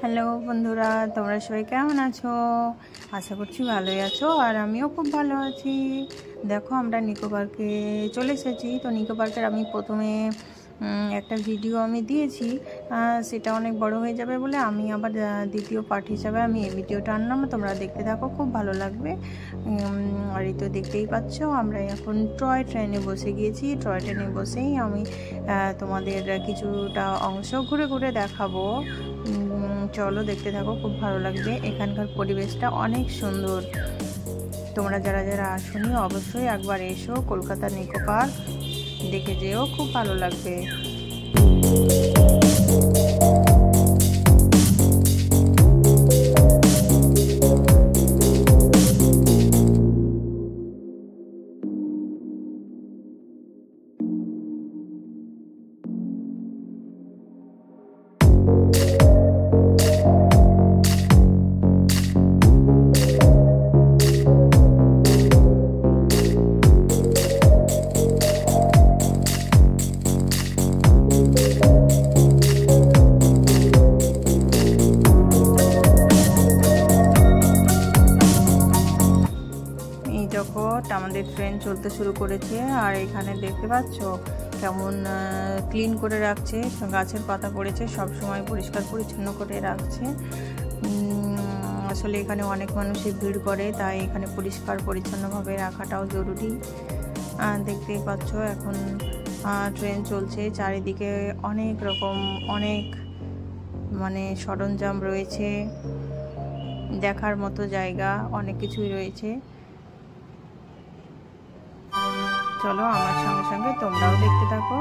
Hello বন্ধুরা, তোমরা সবাই কেমন আছো? আশা করছি ভালোই আছো, আর আমিও খুব ভালো আছি। দেখো, আমরা নিকো পার্কে চলে এসেছি। তো নিকো পার্কের আমি প্রথমে একটা ভিডিও আমি দিয়েছি, সেটা অনেক বড় হয়ে যাবে বলে আমি আবার দ্বিতীয় পার্ট হিসাবে আমি এই ভিডিওটা আনলাম। তোমরা দেখতে থাকো, খুব ভালো লাগবে। আর এই তো দেখতেই পাচ্ছ, আমরা এখন টয় ট্রেনে বসে গিয়েছি। টয় ট্রেনে বসেই আমি তোমাদের কিছুটা অংশ ঘুরে ঘুরে দেখাবো। চলো দেখতে থাকো, খুব ভালো লাগবে। এখানকার পরিবেশটা অনেক সুন্দর। তোমরা যারা যারা আসোনি অবশ্যই একবার এসো, কলকাতা নিকো পার্ক দেখে যেও, খুব ভালো লাগবে। আমাদের ট্রেন চলতে শুরু করেছে, আর এখানে দেখতে পাচ্ছ কেমন ক্লিন করে রাখছে। গাছের পাতা পড়েছে, সব সময় পরিষ্কার পরিচ্ছন্ন করে রাখছে। আসলে এখানে অনেক মানুষই ভিড় করে, তাই এখানে পরিষ্কার পরিচ্ছন্নভাবে রাখাটাও জরুরি। দেখতেই পাচ্ছ এখন ট্রেন চলছে, চারিদিকে অনেক রকম মানে সরঞ্জাম রয়েছে, দেখার মতো জায়গা অনেক কিছুই রয়েছে। চলো আমার সঙ্গে সঙ্গে তোমরাও দেখতে থাকো।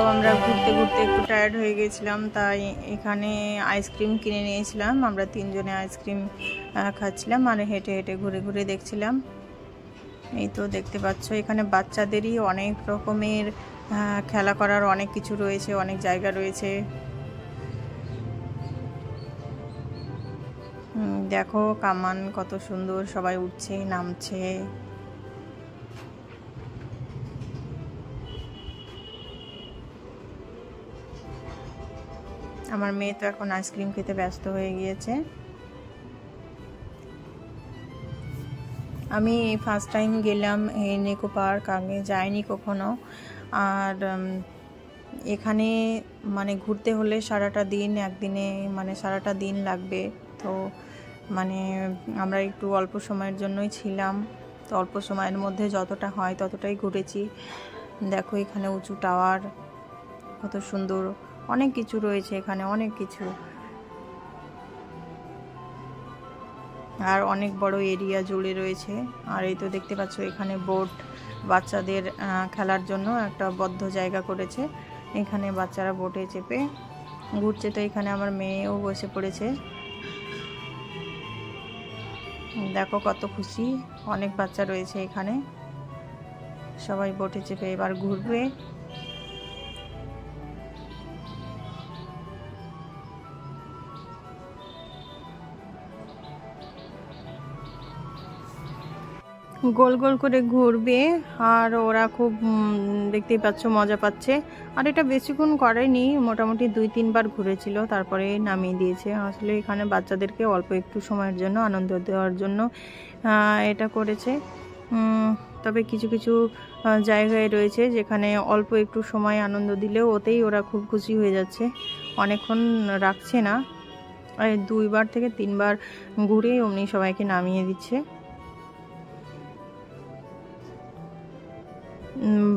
আমরা ঘুরতে ঘুরতে একটু টায়ার্ড হয়ে গেছিলাম, তাই এখানে আইসক্রিম কিনে নিয়েছিলাম। আমরা তিনজনে আইসক্রিম খাচ্ছিলাম আর হেঁটে হেঁটে ঘুরে ঘুরে দেখছিলাম। এই তো দেখতে পাচ্ছ এখানে বাচ্চাদেরই অনেক রকমের খেলা করার অনেক কিছু রয়েছে, অনেক জায়গা রয়েছে। দেখো কামান কত সুন্দর, সবাই উঠছে নামছে। আমার মেয়ে তো এখন আইসক্রিম খেতে ব্যস্ত হয়ে গিয়েছে। আমি ফার্স্ট টাইম গেলাম এই নিকো পার্ক, আগে যাইনি কখনো। আর এখানে মানে ঘুরতে হলে সারাটা দিন, একদিনে মানে সারাটা দিন লাগবে। তো মানে আমরা একটু অল্প সময়ের জন্যই ছিলাম, তো অল্প সময়ের মধ্যে যতটা হয় ততটাই ঘুরেছি। দেখো এখানে উঁচু টাওয়ার কত সুন্দর, অনেক কিছু রয়েছে এখানে, অনেক কিছু। আর অনেক বড় এরিয়া জুড়ে রয়েছে। আর এই তো দেখতে পাচ্ছ এখানে বোট, বাচ্চাদের খেলার জন্য একটা বদ্ধ জায়গা করেছে। এখানে বাচ্চারা বোটে চেপে ঘুরছে। তো এখানে আমার মেয়েও বসে পড়েছে। দেখো কত খুশি, অনেক বাচ্চা রয়েছে এখানে, সবাই বোটে চেপে এবার ঘুরবে। গোল গোল করে ঘুরবে আর ওরা খুব দেখতেই পাচ্ছ মজা পাচ্ছে। আর এটা বেশিক্ষণ করেনি, মোটামুটি 2-3 বার ঘুরেছিল, তারপরে নামিয়ে দিয়েছে। আসলে এখানে বাচ্চাদেরকে অল্প একটু সময়ের জন্য আনন্দ দেওয়ার জন্য এটা করেছে। তবে কিছু কিছু জায়গায় রয়েছে যেখানে অল্প একটু সময় আনন্দ দিলেও ওতেই ওরা খুব খুশি হয়ে যাচ্ছে, অনেকক্ষণ রাখছে না। 2 বার থেকে 3 বার ঘুরে অমনি সবাইকে নামিয়ে দিচ্ছে।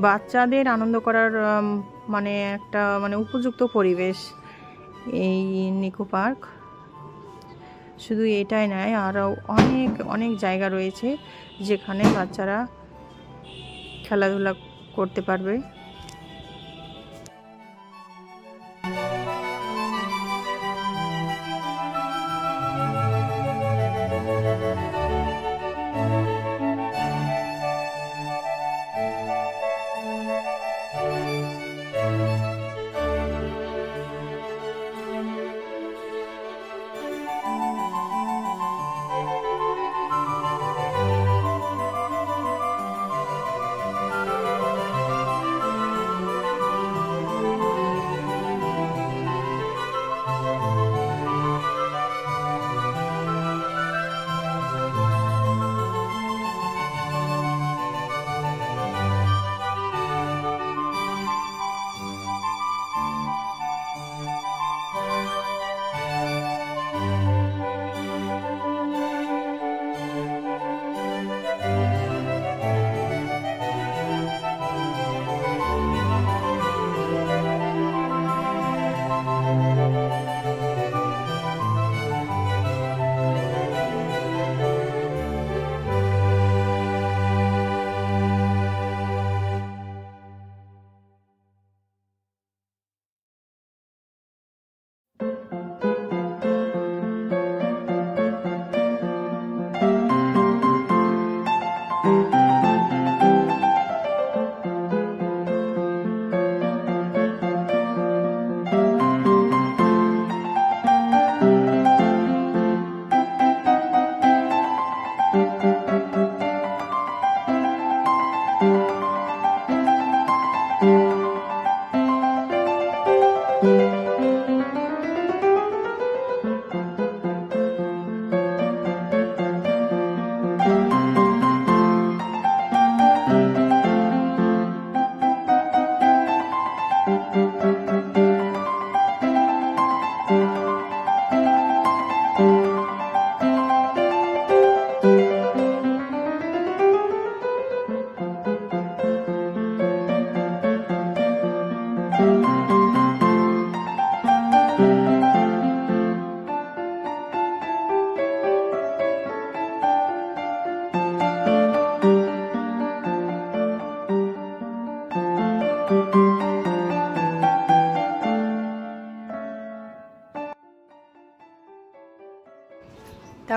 বাচ্চাদের আনন্দ করার মানে একটা মানে উপযুক্ত পরিবেশ এই নিকো পার্ক। শুধু এটাই নয়, আরও অনেক অনেক জায়গা রয়েছে যেখানে বাচ্চারা খেলাধুলা করতে পারবে।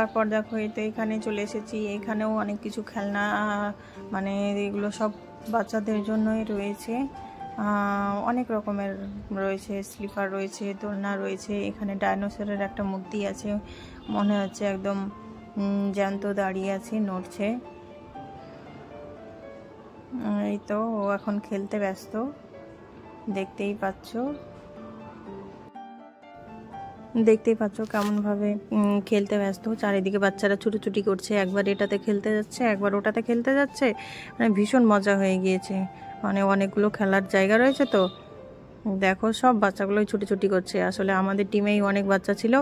তারপর দেখো এই তো এখানে চলে এসেছি। এখানেও অনেক কিছু খেলনা, মানে এগুলো সব বাচ্চাদের জন্যই রয়েছে। অনেক রকমের রয়েছে, স্লিপার রয়েছে, দোলনা রয়েছে। এখানে ডাইনোসরের একটা মূর্তি আছে, মনে হচ্ছে একদম জ্যান্ত দাঁড়িয়ে আছে, নড়ছে। এই তো ও এখন খেলতে ব্যস্ত, দেখতেই পাচ্ছ কেমন ভাবে খেলতে ব্যস্ত। চারিদিকে বাচ্চারা ছুটোছুটি করছে, একবার এটাতে খেলতে যাচ্ছে, একবার ওটাতে খেলতে যাচ্ছে। মানে ভীষণ মজা হয়ে গিয়েছে। মানে অনেকগুলো খেলার জায়গা রয়েছে, তো দেখো সব বাচ্চাগুলোই ছুটোছুটি করছে। আসলে আমাদের টিমেই অনেক বাচ্চা ছিল,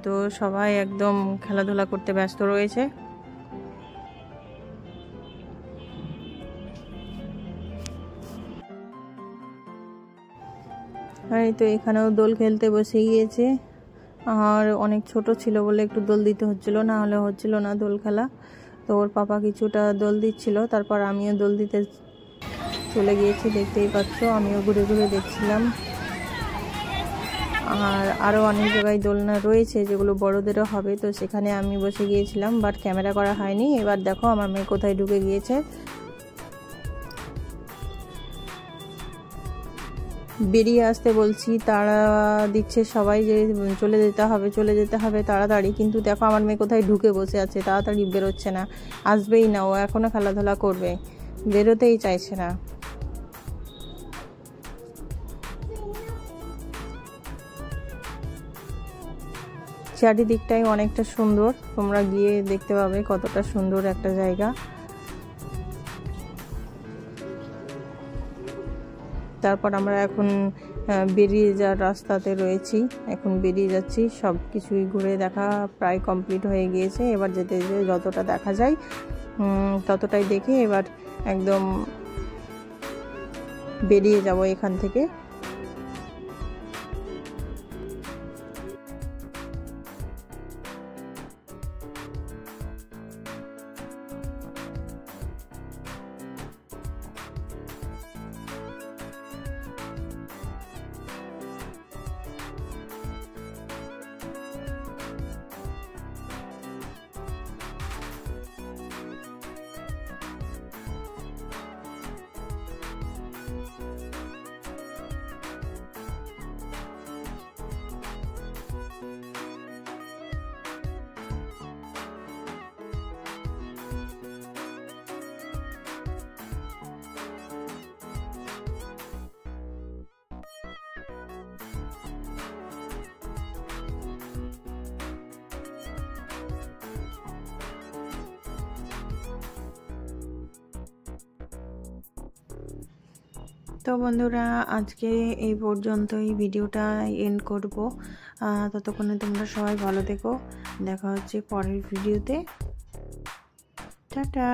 তো সবাই একদম খেলাধুলা করতে ব্যস্ত রয়েছে। এই তো এখানেও দোল খেলতে বসে গিয়েছে। আর অনেক ছোট ছিল বলে একটু দোল দিতে হচ্ছিল, না হলে হচ্ছিল না দোল খেলা। তো ওর পাপা কিছুটা দোল দিচ্ছিল, তারপর আমিও দোল দিতে চলে গিয়েছি। দেখতেই পাচ্ছ, আমিও ঘুরে ঘুরে দেখছিলাম। আর আরও অনেক জায়গায় দোলনা রয়েছে যেগুলো বড়দেরও হবে, তো সেখানে আমি বসে গিয়েছিলাম, বাট ক্যামেরা করা হয়নি। এবার দেখো আমার মেয়ে কোথায় ঢুকে গিয়েছে। বেরিয়ে আসতে বলছি, তারা দিচ্ছে সবাই যে চলে যেতে হবে তাড়াতাড়ি। কিন্তু দেখো আমার মেয়ে কোথায় ঢুকে বসে আছে, তাড়াতাড়ি বেরোচ্ছে না, আসবেই না। ও এখনও খেলাধুলা করবে, বেরোতেই চাইছে না। চারিদিকটাই অনেকটা সুন্দর, তোমরা গিয়ে দেখতে পাবে কতটা সুন্দর একটা জায়গা। তারপর আমরা এখন বেরিয়ে যাওয়ার রাস্তাতে রয়েছি, এখন বেরিয়ে যাচ্ছি। সব কিছুই ঘুরে দেখা প্রায় কমপ্লিট হয়ে গিয়েছে। এবার যেতে যতটা দেখা যায় ততটাই দেখে এবার একদম বেরিয়ে যাব এখান থেকে। তো বন্ধুরা, আজকে এই পর্যন্তই ভিডিওটা এন্ড করব। ততক্ষণে তোমরা সবাই ভালো থেকো, দেখা হচ্ছে পরের ভিডিওতে। টাটা।